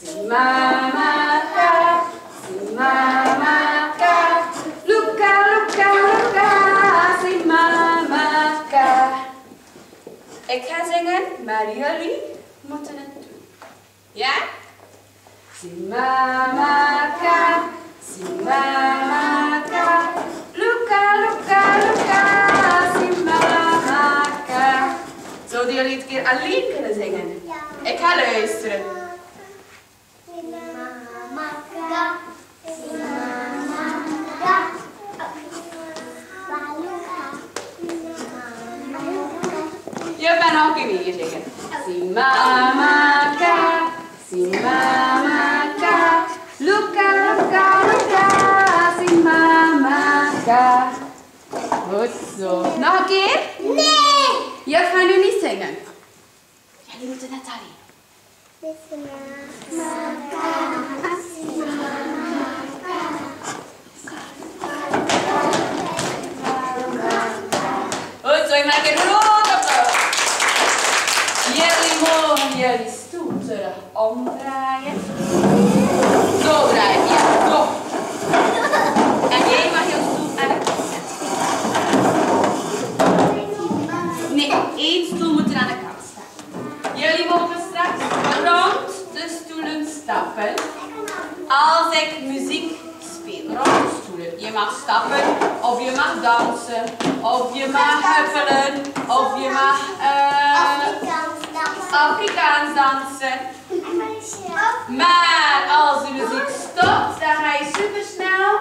Simamaka, Simamaka, Luca, Luca, Luca, Simamaka. Ik ga zingen, maar jullie moeten het doen. Ja? Simamaka, Simamaka, Luca, Luca, Luca, Simamaka. Zouden jullie het een keer alleen kunnen zingen? Ja. Ik ga luisteren. Simamaka, Simamaka, Je bent ook een keer zingen. Simamaka, Simamaka, Luca, Luca, Luca, Simamaka. Goed zo. Nog een keer? Nee! Je gaat nu niet zingen. Jullie moeten net alleen. Goed zo, ik maak een groot applaus. Jullie mogen jullie stoel terug omdraaien. Zo draaien, ja, zo. En jij mag je stoel aan de kant zetten. Nee, één stoel moet er aan de kant staan. Jullie mogen straks rond de stoelen stappen. Als ik muziek speel, rond de stoelen. Je mag stappen, of je mag dansen, of je mag huppelen, of je mag Afrikaans dansen. Maar als de muziek stopt, dan ga je supersnel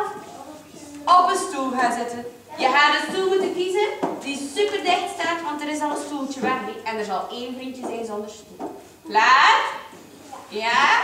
op een stoel gaan zitten. Je gaat een stoel moeten kiezen die super dicht staat, want er is al een stoeltje weg. En er zal één vriendje zijn zonder stoel. Klaar? Ja?